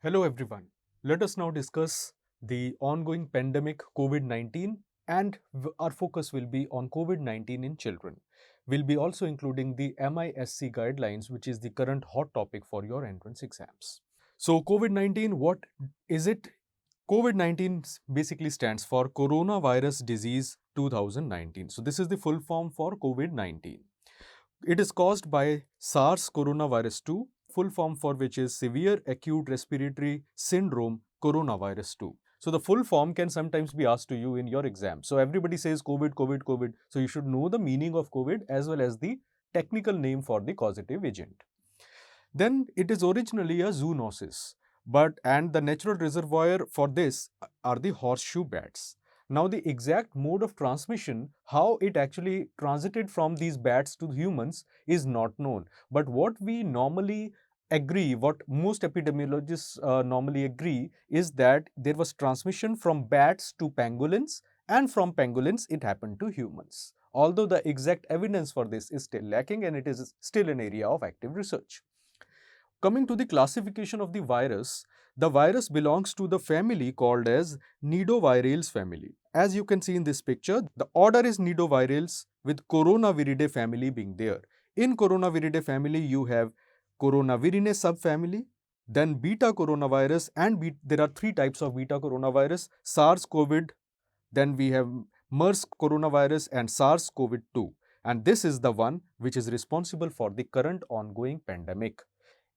Hello everyone. Let us now discuss the ongoing pandemic COVID-19 and our focus will be on COVID-19 in children. We'll be also including the MISC guidelines, which is the current hot topic for your entrance exams. So COVID-19, what is it? COVID-19 basically stands for Coronavirus Disease 2019. So this is the full form for COVID-19. It is caused by SARS coronavirus 2, full form for which is Severe Acute Respiratory Syndrome coronavirus 2. So the full form can sometimes be asked to you in your exam. So everybody says COVID, COVID, COVID. So you should know the meaning of COVID as well as the technical name for the causative agent. Then it is originally a zoonosis, and the natural reservoir for this are the horseshoe bats. Now the exact mode of transmission, how it actually transited from these bats to humans is not known. But what we normally agree, what most epidemiologists normally agree is that there was transmission from bats to pangolins and from pangolins it happened to humans. Although the exact evidence for this is still lacking and it is still an area of active research. Coming to the classification of the virus belongs to the family called as Nidovirales family. As you can see in this picture, the order is Nidovirales with Coronaviridae family being there. In Coronaviridae family, you have Coronavirinae subfamily, then beta coronavirus and there are three types of beta coronavirus, SARS-CoV, then we have MERS coronavirus and SARS-CoV-2. And this is the one which is responsible for the current ongoing pandemic.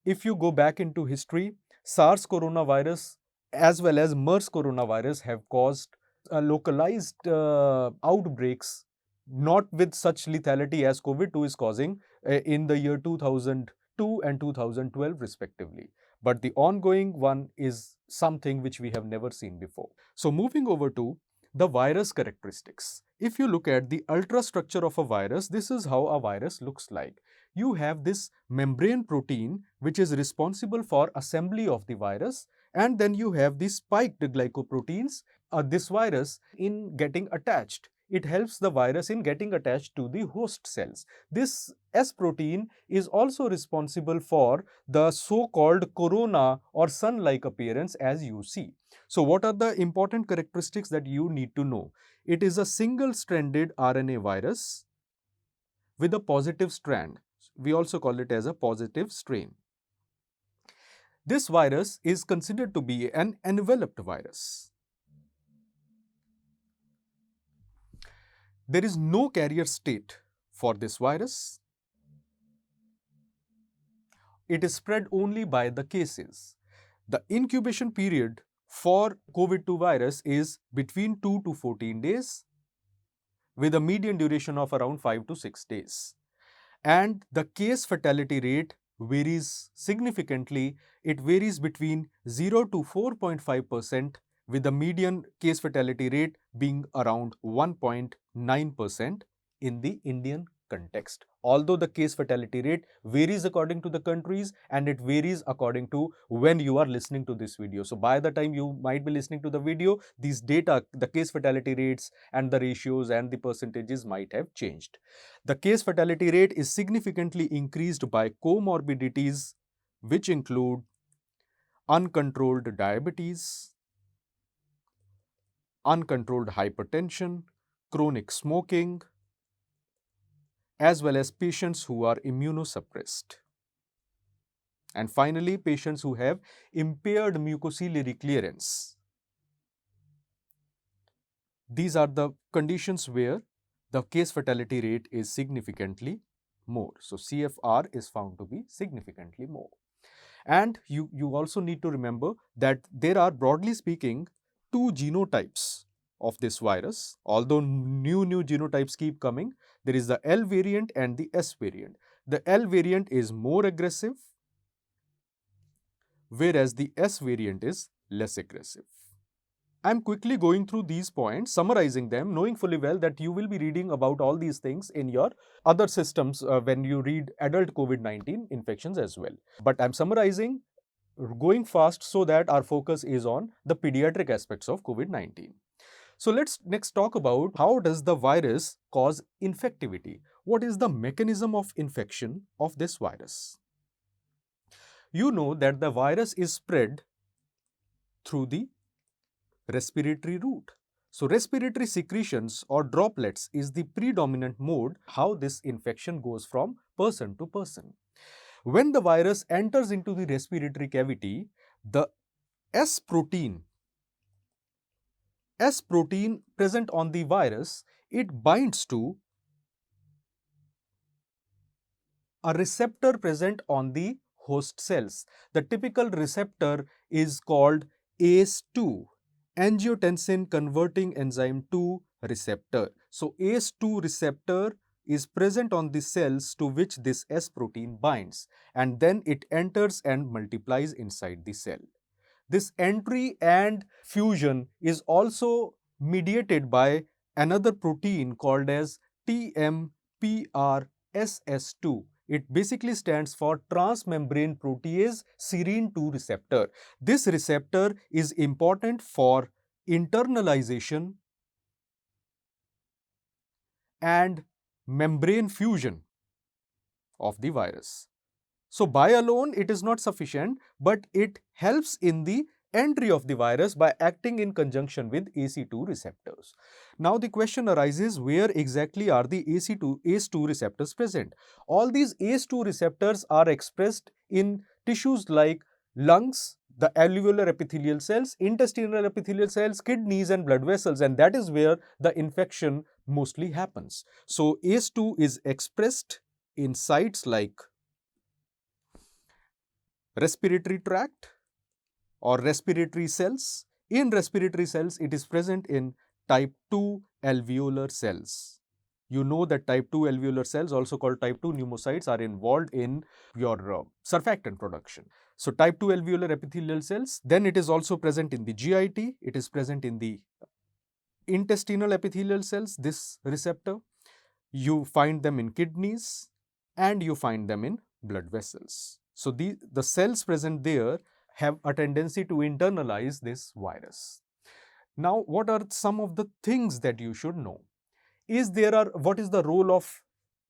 If you go back into history, SARS coronavirus as well as MERS coronavirus have caused localized outbreaks, not with such lethality as COVID-2 is causing in the year 2002 and 2012 respectively. But the ongoing one is something which we have never seen before. So moving over to the virus characteristics. If you look at the ultrastructure of a virus, this is how a virus looks like. You have this membrane protein which is responsible for assembly of the virus, and then you have the spiked glycoproteins. This virus in getting attached. It helps the virus in getting attached to the host cells. This S protein is also responsible for the so-called corona or sun-like appearance as you see. So what are the important characteristics that you need to know? It is a single-stranded RNA virus with a positive strand. We also call it as a positive strain. This virus is considered to be an enveloped virus. There is no carrier state for this virus. It is spread only by the cases. The incubation period for COVID-2 virus is between 2 to 14 days with a median duration of around 5 to 6 days. And the case fatality rate varies significantly. It varies between 0 to 4.5% with the median case fatality rate being around 1.9% in the Indian context. Although the case fatality rate varies according to the countries and it varies according to when you are listening to this video. So by the time you might be listening to the video, these data, the case fatality rates and the ratios and the percentages might have changed. The case fatality rate is significantly increased by comorbidities which include uncontrolled diabetes, uncontrolled hypertension, chronic smoking, as well as patients who are immunosuppressed. And finally, patients who have impaired mucociliary clearance. These are the conditions where the case fatality rate is significantly more. So CFR is found to be significantly more. And you also need to remember that there are, broadly speaking, two genotypes of this virus. Although new genotypes keep coming, there is the L variant and the S variant. The L variant is more aggressive, whereas the S variant is less aggressive. I'm quickly going through these points, summarizing them, knowing fully well that you will be reading about all these things in your other systems when you read adult COVID-19 infections as well. But I'm summarizing, going fast so that our focus is on the pediatric aspects of COVID-19. So let's next talk about how does the virus cause infectivity? What is the mechanism of infection of this virus? You know that the virus is spread through the respiratory route. So respiratory secretions or droplets is the predominant mode how this infection goes from person to person. When the virus enters into the respiratory cavity, the S protein present on the virus, it binds to a receptor present on the host cells. The typical receptor is called ACE2, angiotensin converting enzyme 2 receptor. So ACE2 receptor is present on the cells to which this S protein binds, and then it enters and multiplies inside the cell. This entry and fusion is also mediated by another protein called as TMPRSS2. It basically stands for transmembrane protease serine 2 receptor. This receptor is important for internalization and membrane fusion of the virus. So by alone it is not sufficient, but it helps in the entry of the virus by acting in conjunction with ACE2 receptors. Now the question arises, where exactly are the ACE2 receptors present? All these ACE2 receptors are expressed in tissues like lungs, the alveolar epithelial cells, intestinal epithelial cells, kidneys and blood vessels, and that is where the infection mostly happens. So ACE2 is expressed in sites like respiratory tract or respiratory cells. In respiratory cells, it is present in type 2 alveolar cells. You know that type 2 alveolar cells, also called type 2 pneumocytes, are involved in your surfactant production. So type 2 alveolar epithelial cells, then it is also present in the GIT, it is present in the intestinal epithelial cells, this receptor. You find them in kidneys and you find them in blood vessels. So the cells present there have a tendency to internalize this virus. Now, what are some of the things that you should know? What is the role of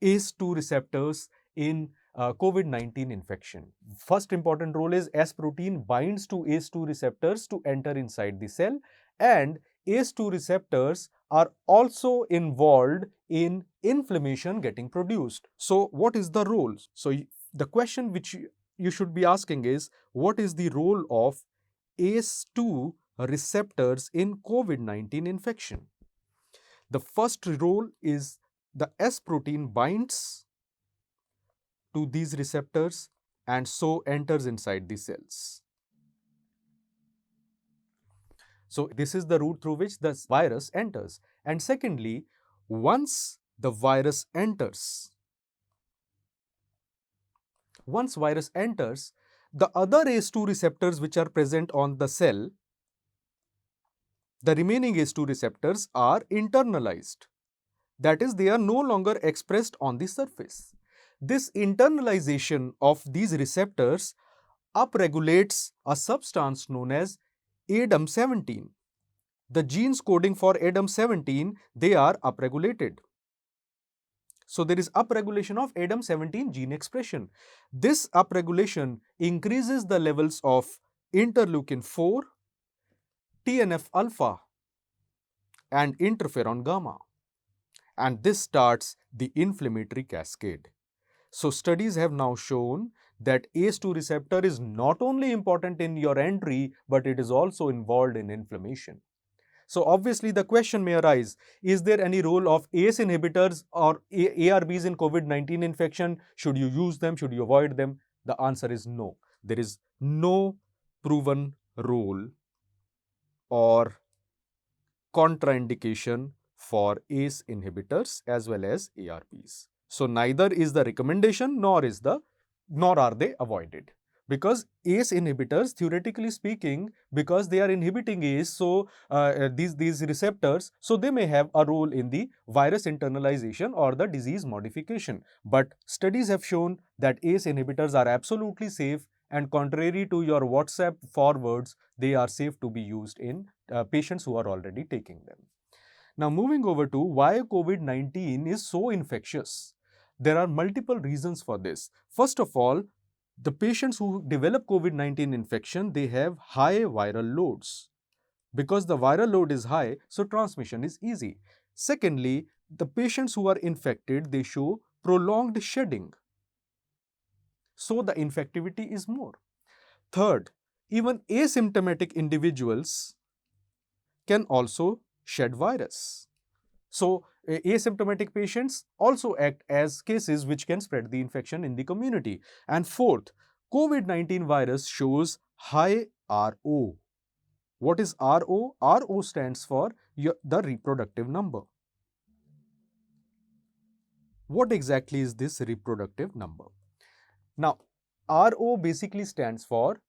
ACE2 receptors in COVID-19 infection? First important role is S protein binds to ACE2 receptors to enter inside the cell, and ACE2 receptors are also involved in inflammation getting produced. So what is the role? So the question which you should be asking is, what is the role of ACE2 receptors in COVID-19 infection? The first role is the S protein binds to these receptors and so enters inside the cells. So this is the route through which the virus enters. And secondly, once the virus enters, the other ACE2 receptors which are present on the cell, the remaining ACE2 receptors are internalized. That is, they are no longer expressed on the surface. This internalization of these receptors upregulates a substance known as ADAM17. The genes coding for ADAM17, they are upregulated. So there is upregulation of ADAM17 gene expression. This upregulation increases the levels of interleukin 4, TNF alpha, and interferon gamma. And this starts the inflammatory cascade. So studies have now shown that ACE2 receptor is not only important in your entry, but it is also involved in inflammation. So obviously the question may arise, is there any role of ACE inhibitors or ARBs in COVID-19 infection? Should you use them? Should you avoid them? The answer is no. There is no proven role or contraindication for ACE inhibitors as well as ARBs. So neither is the recommendation nor are they avoided. Because ACE inhibitors, theoretically speaking, because they are inhibiting ACE, so these receptors, so they may have a role in the virus internalization or the disease modification. But studies have shown that ACE inhibitors are absolutely safe, and contrary to your WhatsApp forwards, they are safe to be used in patients who are already taking them. Now moving over to why COVID-19 is so infectious. There are multiple reasons for this. First of all, The patients who develop COVID-19 infection, they have high viral loads. Because the viral load is high, so transmission is easy. Secondly, the patients who are infected, they show prolonged shedding. So the infectivity is more. Third, even asymptomatic individuals can also shed virus. So, asymptomatic patients also act as cases which can spread the infection in the community. And fourth, COVID-19 virus shows high RO. What is RO? RO stands for the reproductive number. What exactly is this reproductive number? Now, RO basically stands for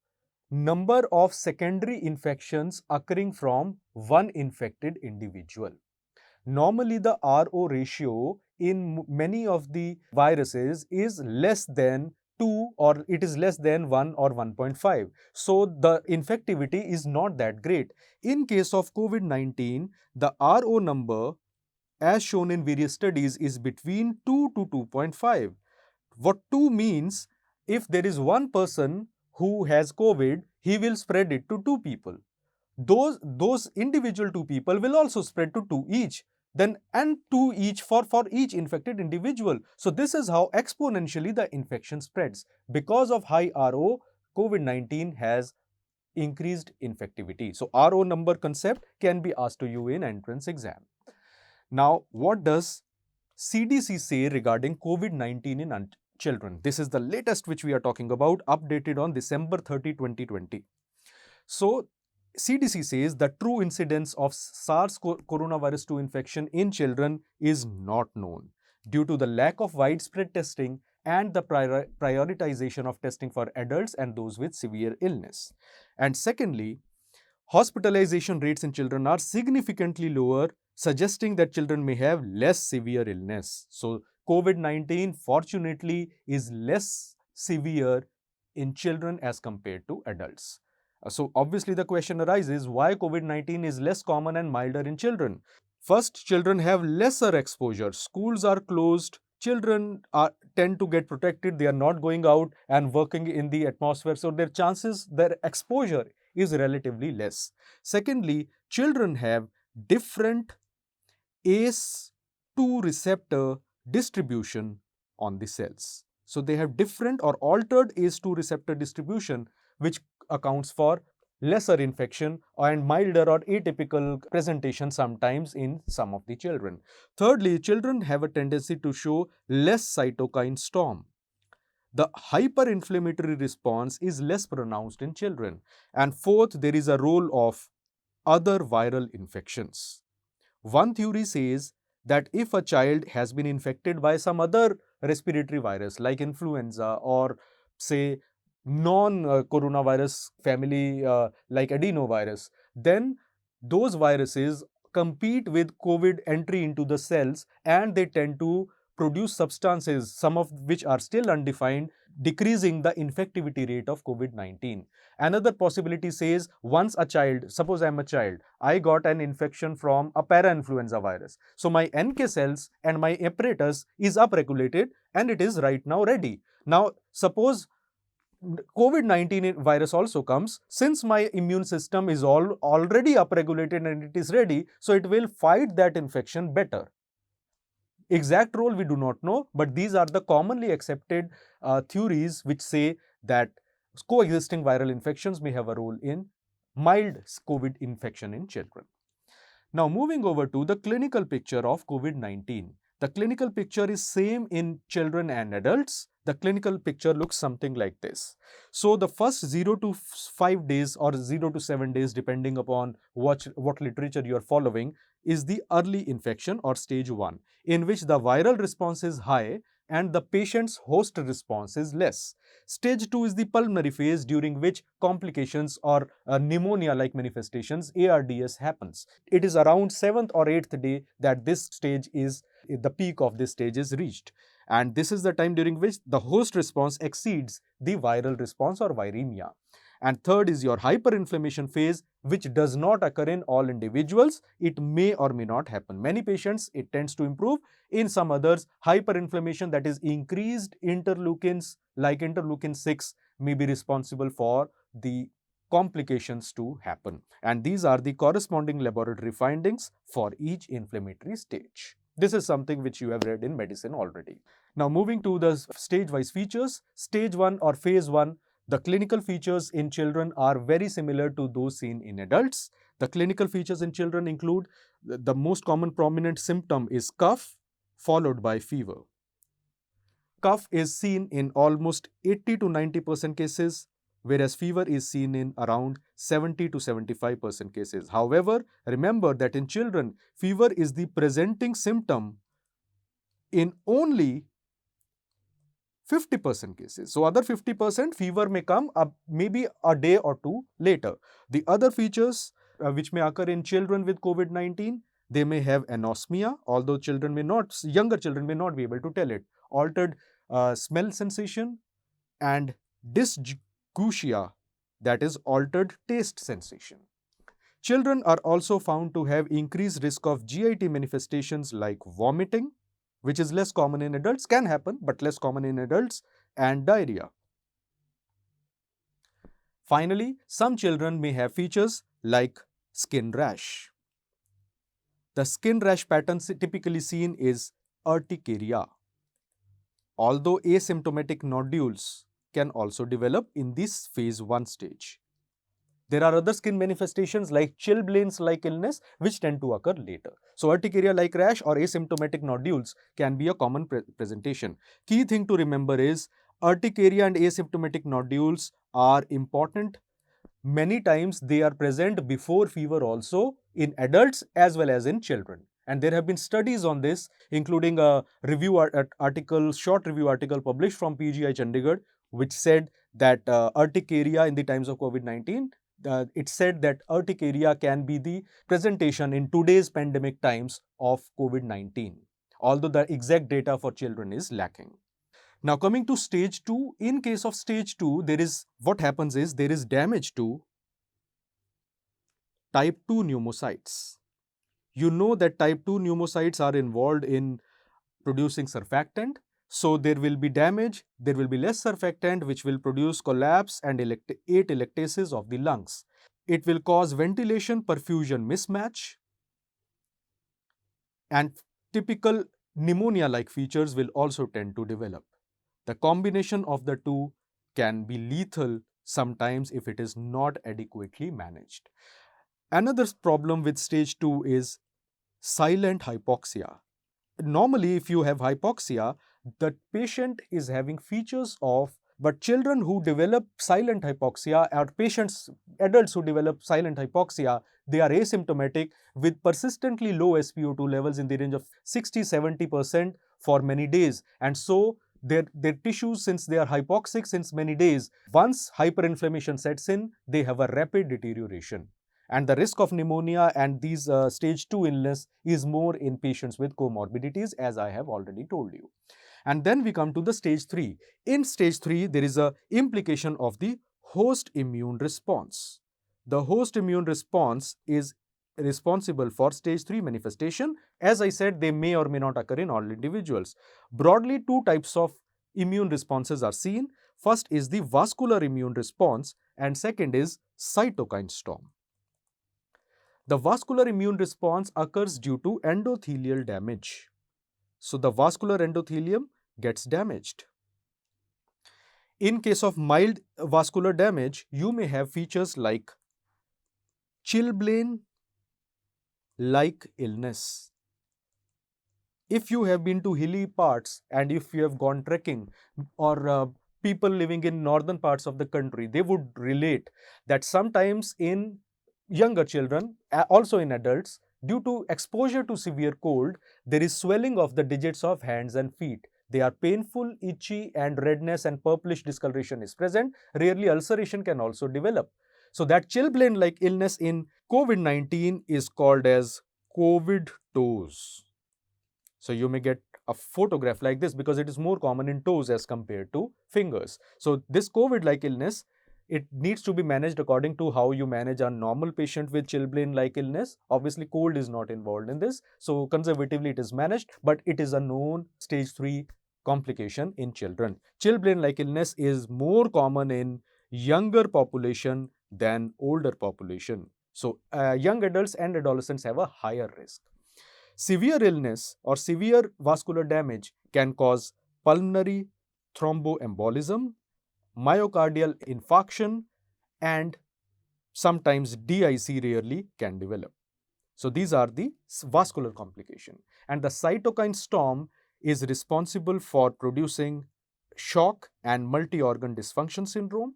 number of secondary infections occurring from one infected individual. Normally, the RO ratio in many of the viruses is less than 2 or it is less than 1 or 1.5. So, the infectivity is not that great. In case of COVID-19, the RO number as shown in various studies is between 2 to 2.5. What 2 means, if there is one person who has COVID, he will spread it to 2 people. Those individual 2 people will also spread to 2 each, then and 2 each for each infected individual. So this is how exponentially the infection spreads. Because of high RO, COVID-19 has increased infectivity. So RO number concept can be asked to you in entrance exam. Now, what does CDC say regarding COVID-19 in children? This is the latest which we are talking about, updated on December 30, 2020. So, CDC says the true incidence of SARS coronavirus 2 infection in children is not known due to the lack of widespread testing and the prioritization of testing for adults and those with severe illness. And secondly, hospitalization rates in children are significantly lower, suggesting that children may have less severe illness. So, COVID-19 fortunately is less severe in children as compared to adults. So, obviously the question arises, why COVID-19 is less common and milder in children? First, children have lesser exposure. Schools are closed. Children tend to get protected. They are not going out and working in the atmosphere. So, their chances, their exposure is relatively less. Secondly, children have different ACE2 receptor distribution on the cells. So, they have different or altered ACE2 receptor distribution, which accounts for lesser infection and milder or atypical presentation sometimes in some of the children. Thirdly, children have a tendency to show less cytokine storm. The hyperinflammatory response is less pronounced in children. And fourth, there is a role of other viral infections. One theory says that if a child has been infected by some other respiratory virus like influenza or say non-coronavirus family like adenovirus, then those viruses compete with COVID entry into the cells and they tend to produce substances, some of which are still undefined, decreasing the infectivity rate of COVID-19. Another possibility says once a child, suppose I am a child, I got an infection from a para-influenza virus. So my NK cells and my apparatus is upregulated and it is right now ready. Now suppose COVID-19 virus also comes, since my immune system is already upregulated and it is ready, so it will fight that infection better. Exact role we do not know, but these are the commonly accepted theories which say that coexisting viral infections may have a role in mild COVID infection in children. Now moving over to the clinical picture of COVID-19. The clinical picture is same in children and adults. The clinical picture looks something like this. So the first 0 to 5 days or 0 to 7 days depending upon what literature you are following is the early infection or stage 1, in which the viral response is high and the patient's host response is less. Stage 2 is the pulmonary phase, during which complications or pneumonia-like manifestations, ARDS, happens. It is around 7th or 8th day that this stage is, the peak of this stage is reached. And this is the time during which the host response exceeds the viral response or viremia. And third is your hyperinflammation phase, which does not occur in all individuals. It may or may not happen. Many patients, it tends to improve. In some others, hyperinflammation, that is increased interleukins like interleukin 6, may be responsible for the complications to happen. And these are the corresponding laboratory findings for each inflammatory stage. This is something which you have read in medicine already. Now moving to the stage-wise features, stage 1 or phase 1, the clinical features in children are very similar to those seen in adults. The clinical features in children include the most common prominent symptom is cough followed by fever. Cough is seen in almost 80 to 90% cases, whereas fever is seen in around 70 to 75% cases. However, remember that in children, fever is the presenting symptom in only 50% cases. So, other 50% fever may come up maybe a day or two later. The other features which may occur in children with COVID-19, they may have anosmia, although younger children may not be able to tell it. Altered smell sensation and dysgeusia, that is altered taste sensation. Children are also found to have increased risk of GIT manifestations like vomiting, which is less common in adults, can happen, but less common in adults, and diarrhea. Finally, some children may have features like skin rash. The skin rash pattern typically seen is urticaria, although asymptomatic nodules can also develop in this phase 1 stage. There are other skin manifestations like chilblains-like illness which tend to occur later. So, urticaria-like rash or asymptomatic nodules can be a common presentation. Key thing to remember is urticaria and asymptomatic nodules are important. Many times they are present before fever also in adults as well as in children. And there have been studies on this, including a short review article published from PGI Chandigarh, which said that urticaria in the times of COVID-19, it said that urticaria can be the presentation in today's pandemic times of COVID-19, although the exact data for children is lacking. Now coming to stage 2, in case of stage 2, there is damage to type 2 pneumocytes. You know that type 2 pneumocytes are involved in producing surfactant. So there will be damage, there will be less surfactant which will produce collapse and 8 electasis of the lungs. It will cause ventilation perfusion mismatch, and typical pneumonia-like features will also tend to develop. The combination of the two can be lethal sometimes if it is not adequately managed. Another problem with stage 2 is silent hypoxia. Normally, if you have hypoxia, the patient is having features of, but children who develop silent hypoxia or adults who develop silent hypoxia, they are asymptomatic with persistently low SpO2 levels in the range of 60-70% for many days. And so their tissues, since they are hypoxic since many days, once hyperinflammation sets in, they have a rapid deterioration. And the risk of pneumonia and these stage 2 illness is more in patients with comorbidities, as I have already told you. And then we come to the stage 3. In stage 3, there is a implication of the host immune response. The host immune response is responsible for stage 3 manifestation. As I said, they may or may not occur in all individuals. Broadly, 2 types of immune responses are seen. First is the vascular immune response and second is cytokine storm. The vascular immune response occurs due to endothelial damage. So the vascular endothelium gets damaged. In case of mild vascular damage, you may have features like chilblain-like illness. If you have been to hilly parts and if you have gone trekking, or people living in northern parts of the country, they would relate that sometimes in younger children, also in adults, due to exposure to severe cold, there is swelling of the digits of hands and feet. They are painful, itchy, and redness and purplish discoloration is present. Rarely ulceration can also develop. So that chilblain-like illness in COVID-19 is called as COVID toes. So you may get a photograph like this because it is more common in toes as compared to fingers. So this COVID-like illness it needs to be managed according to how you manage a normal patient with chilblain-like illness. Obviously, cold is not involved in this. So conservatively it is managed, but it is a known stage 3 complication in children. Chilblain-like illness is more common in younger population than older population. So young adults and adolescents have a higher risk. Severe illness or severe vascular damage can cause pulmonary thromboembolism, myocardial infarction, and sometimes DIC rarely can develop. So these are the vascular complication. And the cytokine storm is responsible for producing shock and multi-organ dysfunction syndrome.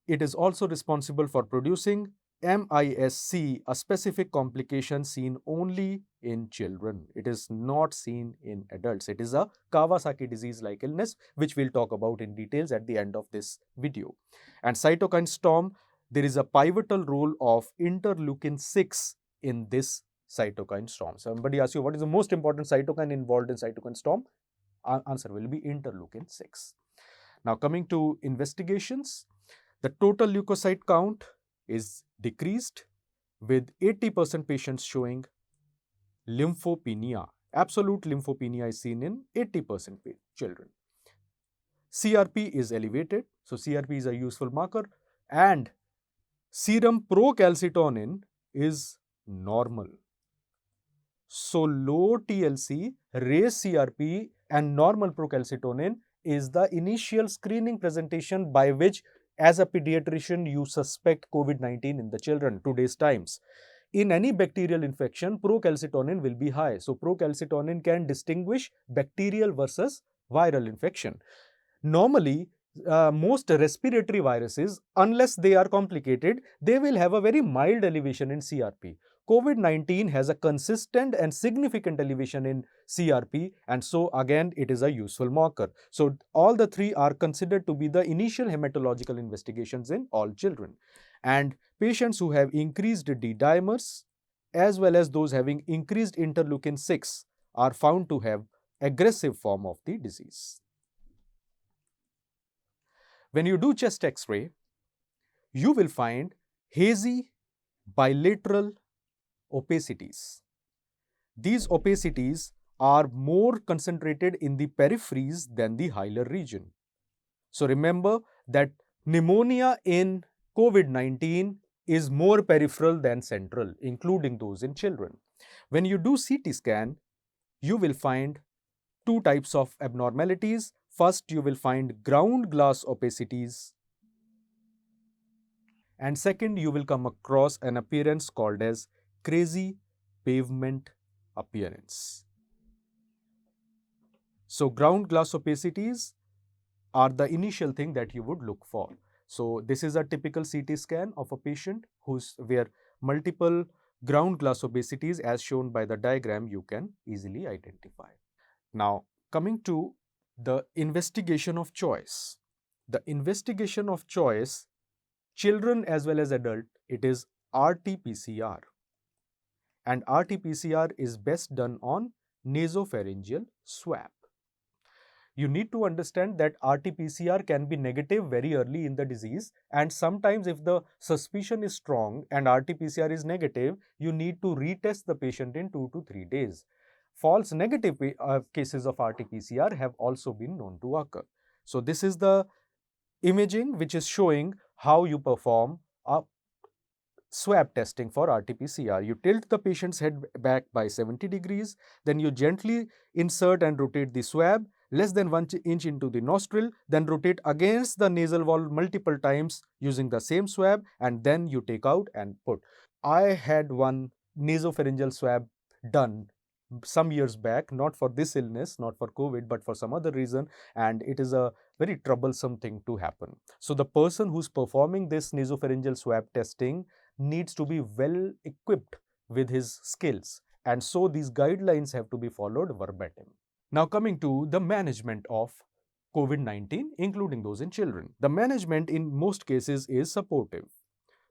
It is also responsible for producing MISC, a specific complication seen only in children. It is not seen in adults. It is a Kawasaki disease-like illness, which we'll talk about in details at the end of this video. And cytokine storm, there is a pivotal role of interleukin-6 in this cytokine storm. Somebody asks you, what is the most important cytokine involved in cytokine storm? Answer will be interleukin-6. Now coming to investigations, the total leukocyte count is decreased with 80% patients showing lymphopenia. Absolute lymphopenia is seen in 80% children. CRP is elevated, so CRP is a useful marker, and serum procalcitonin is normal. So low TLC, raised CRP and normal procalcitonin is the initial screening presentation by which as a pediatrician you suspect COVID-19 in the children today's times. In any bacterial infection, procalcitonin will be high. So procalcitonin can distinguish bacterial versus viral infection. Normally, most respiratory viruses, unless they are complicated, they will have a very mild elevation in CRP. COVID-19 has a consistent and significant elevation in CRP, and so again it is a useful marker. So all the three are considered to be the initial hematological investigations in all children. And patients who have increased D dimers as well as those having increased interleukin-6 are found to have aggressive form of the disease. When you do chest X-ray, you will find hazy bilateral opacities. These opacities are more concentrated in the peripheries than the hilar region. So remember that pneumonia in COVID-19 is more peripheral than central, including those in children. When you do CT scan, you will find two types of abnormalities. First, you will find ground glass opacities, and second, you will come across an appearance called as crazy pavement appearance. So ground glass opacities are the initial thing that you would look for. So this is a typical CT scan of a patient where multiple ground glass opacities, as shown by the diagram, you can easily identify. Now coming to the investigation of choice. The investigation of choice, children as well as adult, it is RT-PCR. And RT-PCR is best done on nasopharyngeal swab. You need to understand that RT-PCR can be negative very early in the disease, and sometimes if the suspicion is strong and RT-PCR is negative, you need to retest the patient in 2 to 3 days. False negative cases of RT-PCR have also been known to occur. So this is the imaging which is showing how you perform a swab testing for RT-PCR. You tilt the patient's head back by 70 degrees, then you gently insert and rotate the swab less than 1 inch into the nostril, then rotate against the nasal wall multiple times using the same swab, and then you take out and put. I had one nasopharyngeal swab done some years back, not for this illness, not for COVID, but for some other reason, and it is a very troublesome thing to happen. So the person who's performing this nasopharyngeal swab testing needs to be well equipped with his skills, and so these guidelines have to be followed verbatim. Now coming to the management of COVID-19, including those in children. The management in most cases is supportive.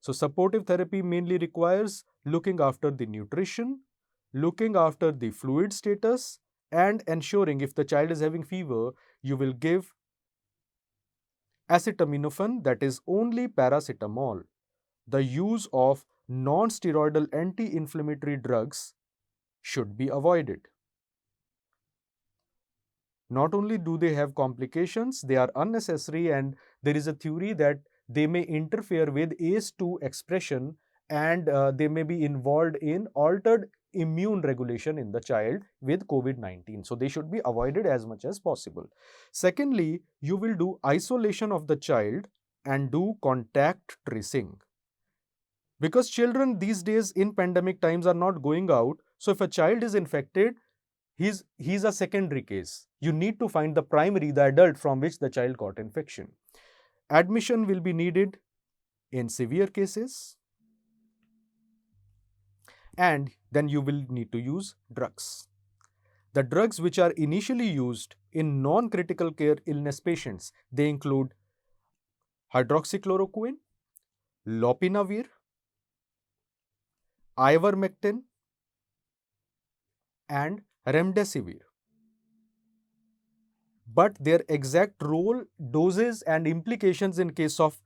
So supportive therapy mainly requires looking after the nutrition, looking after the fluid status, and ensuring if the child is having fever, you will give acetaminophen, that is only paracetamol. The use of non-steroidal anti-inflammatory drugs should be avoided. Not only do they have complications, they are unnecessary, and there is a theory that they may interfere with ACE2 expression, and they may be involved in altered immune regulation in the child with COVID-19. So they should be avoided as much as possible. Secondly, you will do isolation of the child and do contact tracing. Because children these days in pandemic times are not going out, so if a child is infected, he's a secondary case. You need to find the primary, the adult from which the child got infection. Admission will be needed in severe cases, and then you will need to use drugs. The drugs which are initially used in non-critical care illness patients, they include hydroxychloroquine, lopinavir, ivermectin, and remdesivir. But their exact role, doses, and implications in case of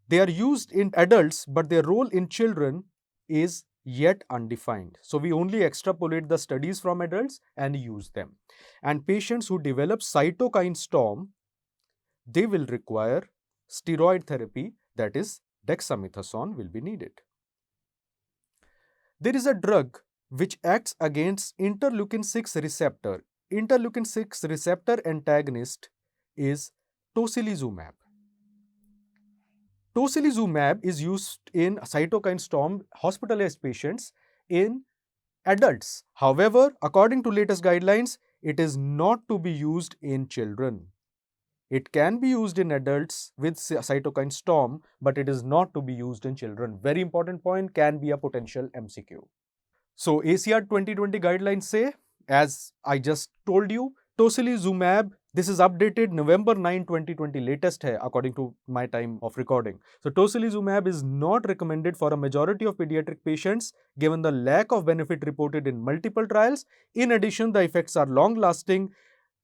they are used in adults, but their role in children is yet undefined. So we only extrapolate the studies from adults and use them. And patients who develop cytokine storm, they will require steroid therapy, that is dexamethasone will be needed. There is a drug which acts against interleukin 6 receptor. Interleukin 6 receptor antagonist is tocilizumab. Tocilizumab is used in cytokine storm hospitalized patients in adults. However, according to latest guidelines, it is not to be used in children. It can be used in adults with cytokine storm, but it is not to be used in children. Very important point, can be a potential MCQ. So ACR 2020 guidelines say, as I just told you, tocilizumab, this is updated November 9, 2020, latest hai according to my time of recording. So tocilizumab is not recommended for a majority of pediatric patients given the lack of benefit reported in multiple trials. In addition, the effects are long lasting,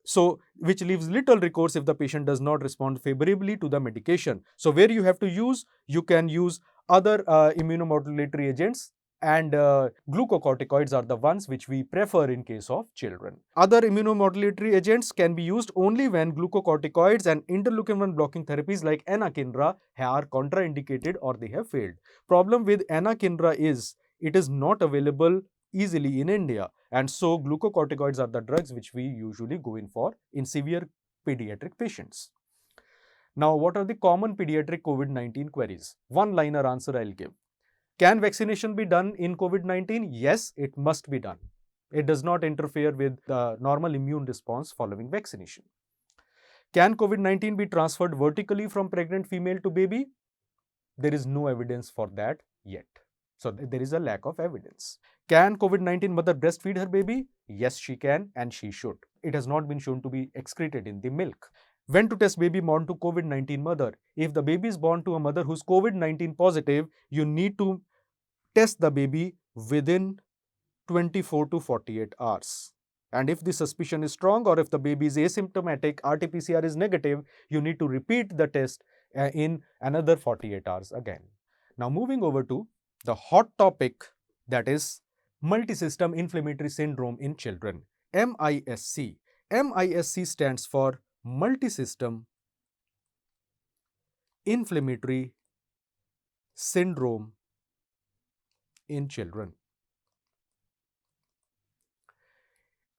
so which leaves little recourse if the patient does not respond favorably to the medication. So where you have to use, you can use other immunomodulatory agents, and glucocorticoids are the ones which we prefer in case of children. Other immunomodulatory agents can be used only when glucocorticoids and interleukin-1 blocking therapies like anakinra are contraindicated or they have failed. Problem with anakinra is it is not available easily in India, and so glucocorticoids are the drugs which we usually go in for in severe pediatric patients. Now, what are the common pediatric COVID-19 queries? One-liner answer I'll give. Can vaccination be done in COVID-19? Yes, it must be done. It does not interfere with the normal immune response following vaccination. Can COVID-19 be transferred vertically from pregnant female to baby? There is no evidence for that yet. So there is a lack of evidence. Can COVID-19 mother breastfeed her baby? Yes, she can and she should. It has not been shown to be excreted in the milk. When to test baby born to COVID-19 mother? If the baby is born to a mother who's COVID-19 positive, you need to test the baby within 24 to 48 hours. And if the suspicion is strong or if the baby is asymptomatic, RT-PCR is negative, you need to repeat the test in another 48 hours again. Now moving over to the hot topic, that is multisystem inflammatory syndrome in children, MISC. MISC stands for multisystem inflammatory syndrome in children.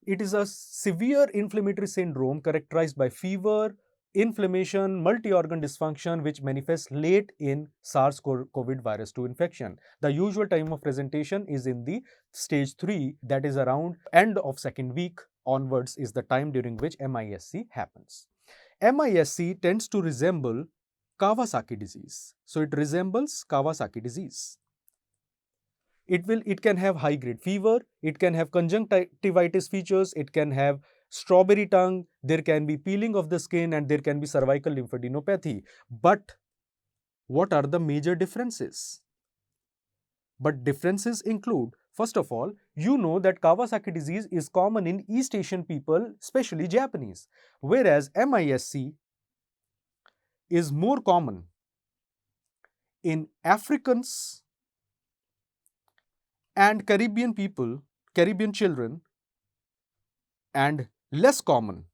It is a severe inflammatory syndrome characterized by fever, inflammation, multi-organ dysfunction which manifests late in SARS-CoV virus 2 infection. The usual time of presentation is in the stage 3, that is around end of second week onwards is the time during which MISC happens. MISC tends to resemble Kawasaki disease. So it resembles Kawasaki disease. It can have high-grade fever, it can have conjunctivitis features, it can have strawberry tongue, there can be peeling of the skin, and there can be cervical lymphadenopathy. But what are the major differences? But differences include, first of all, you know that Kawasaki disease is common in East Asian people, especially Japanese, whereas MISC is more common in Africans and Caribbean people, Caribbean children, and less common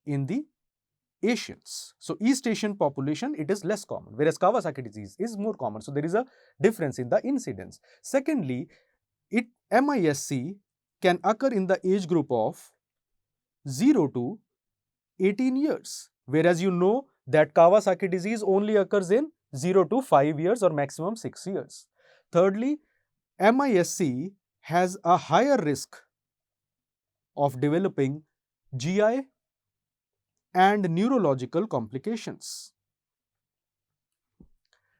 in the Asians. So, East Asian population, it is less common, whereas Kawasaki disease is more common. So, there is a difference in the incidence. Secondly, MISC can occur in the age group of 0 to 18 years, whereas you know that Kawasaki disease only occurs in 0 to 5 years or maximum 6 years. Thirdly, MISC has a higher risk of developing GI and neurological complications.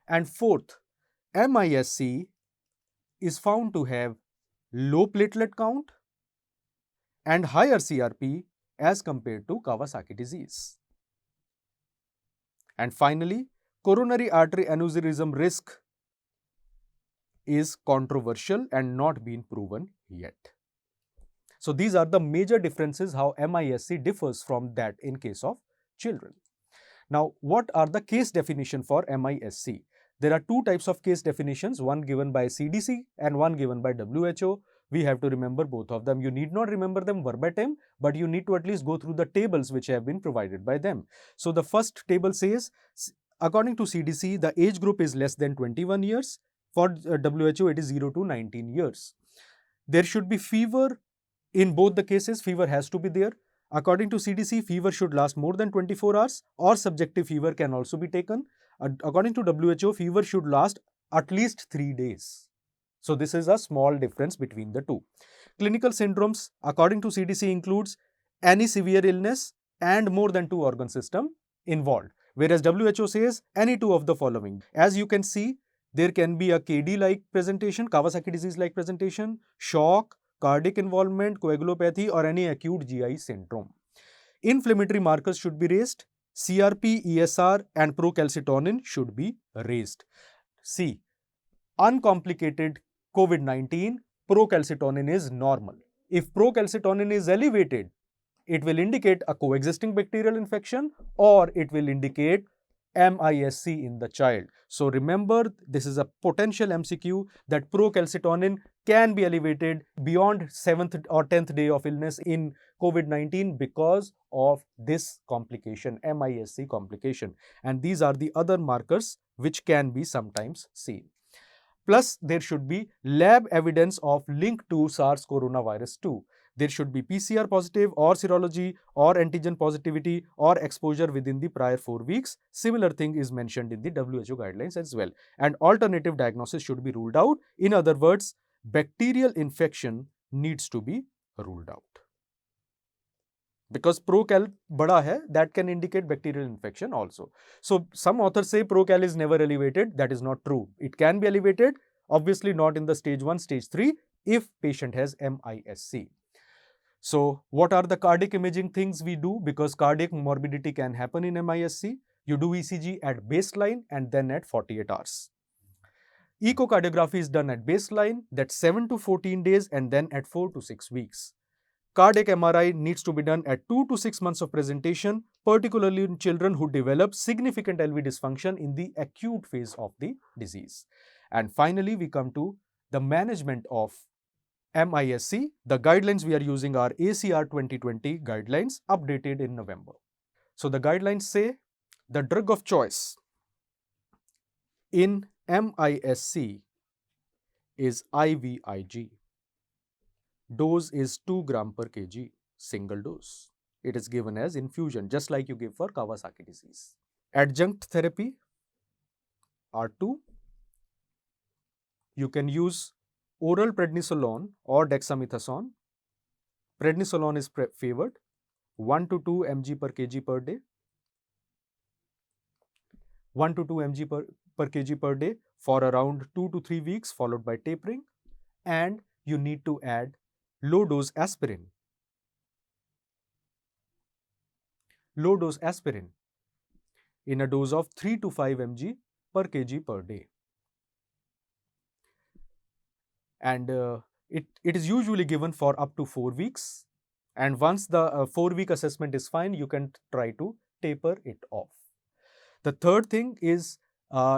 And fourth, MISC is found to have low platelet count and higher CRP as compared to Kawasaki disease. And finally, coronary artery aneurysm risk is controversial and not been proven yet. So, these are the major differences how MISC differs from that in case of children. Now, what are the case definition for MISC? There are two types of case definitions, one given by CDC and one given by WHO. We have to remember both of them. You need not remember them verbatim, but you need to at least go through the tables which have been provided by them. So, the first table says, according to CDC, the age group is less than 21 years. For WHO, it is 0 to 19 years. There should be fever in both the cases. Fever has to be there. According to CDC, fever should last more than 24 hours or subjective fever can also be taken. According to WHO, fever should last at least 3 days. So, this is a small difference between the two. Clinical syndromes, according to CDC, includes any severe illness and more than 2 organ system involved, whereas WHO says any 2 of the following. As you can see, there can be a KD-like presentation, Kawasaki disease-like presentation, shock, cardiac involvement, coagulopathy, or any acute GI syndrome. Inflammatory markers should be raised. CRP, ESR, and procalcitonin should be raised. C. Uncomplicated COVID-19, procalcitonin is normal. If procalcitonin is elevated, it will indicate a coexisting bacterial infection or it will indicate MISC in the child. So, remember, this is a potential MCQ that procalcitonin can be elevated beyond 7th or 10th day of illness in COVID-19 because of this complication, MISC complication. And these are the other markers which can be sometimes seen. Plus, there should be lab evidence of link to SARS coronavirus 2. There should be PCR positive or serology or antigen positivity or exposure within the prior 4 weeks. Similar thing is mentioned in the WHO guidelines as well. And alternative diagnosis should be ruled out. In other words, bacterial infection needs to be ruled out. Because procal bada hai, that can indicate bacterial infection also. So, some authors say procal is never elevated. That is not true. It can be elevated, obviously not in the stage 1, stage 3 if patient has MISC. So, what are the cardiac imaging things we do? Because cardiac morbidity can happen in MISC. You do ECG at baseline and then at 48 hours. Echocardiography is done at baseline, that's 7 to 14 days, and then at 4 to 6 weeks. Cardiac MRI needs to be done at 2 to 6 months of presentation, particularly in children who develop significant LV dysfunction in the acute phase of the disease. And finally, we come to the management of MISC. The guidelines we are using are ACR 2020 guidelines updated in November. So, the guidelines say the drug of choice in MISC is IVIG. Dose is 2 gram per kg, single dose. It is given as infusion, just like you give for Kawasaki disease. Adjunct therapy are 2. You can use oral prednisolone or dexamethasone. Prednisolone is favored, 1 to 2 mg per kg per day. 1 to 2 mg per kg per day for around 2 to 3 weeks, followed by tapering. And you need to add low dose aspirin. Low dose aspirin in a dose of 3 to 5 mg per kg per day. And it is usually given for up to 4 weeks. And once the 4-week assessment is fine, you can try to taper it off. The third thing is,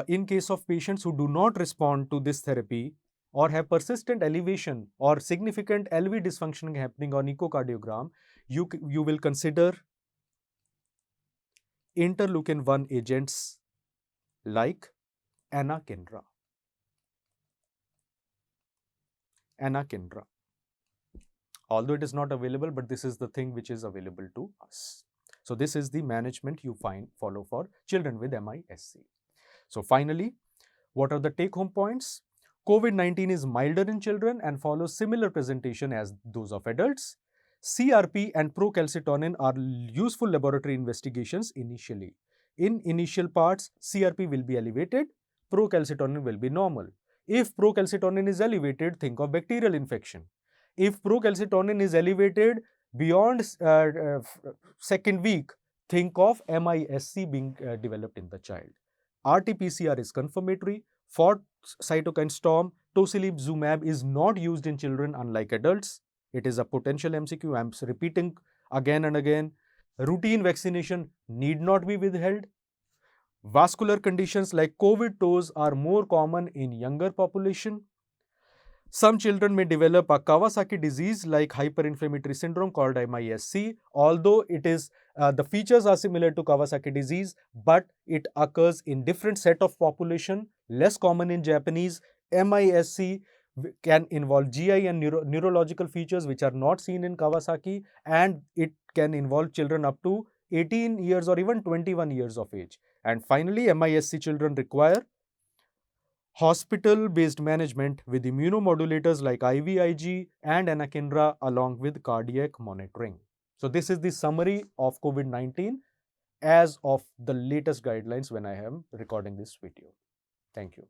in case of patients who do not respond to this therapy or have persistent elevation or significant LV dysfunction happening on echocardiogram, you will consider interleukin 1 agents like anakinra. Anakinra. Although it is not available, but this is the thing which is available to us. So this is the management you follow for children with MISC. So finally, what are the take-home points? COVID-19 is milder in children and follows similar presentation as those of adults. CRP and procalcitonin are useful laboratory investigations initially. In initial parts, CRP will be elevated, procalcitonin will be normal. If procalcitonin is elevated, think of bacterial infection. If procalcitonin is elevated beyond second week, think of MISC being developed in the child. RT-PCR is confirmatory. For cytokine storm, tocilizumab is not used in children unlike adults. It is a potential MCQ. I am repeating again and again. Routine vaccination need not be withheld. Vascular conditions like COVID-TOS are more common in younger population. Some children may develop a Kawasaki disease like hyperinflammatory syndrome called MISC, although it is the features are similar to Kawasaki disease, but it occurs in different set of population, less common in Japanese. MISC can involve GI and neurological features which are not seen in Kawasaki, and it can involve children up to 18 years or even 21 years of age. And finally, MISC children require hospital-based management with immunomodulators like IVIG and anakinra along with cardiac monitoring. So this is the summary of COVID-19 as of the latest guidelines when I am recording this video. Thank you.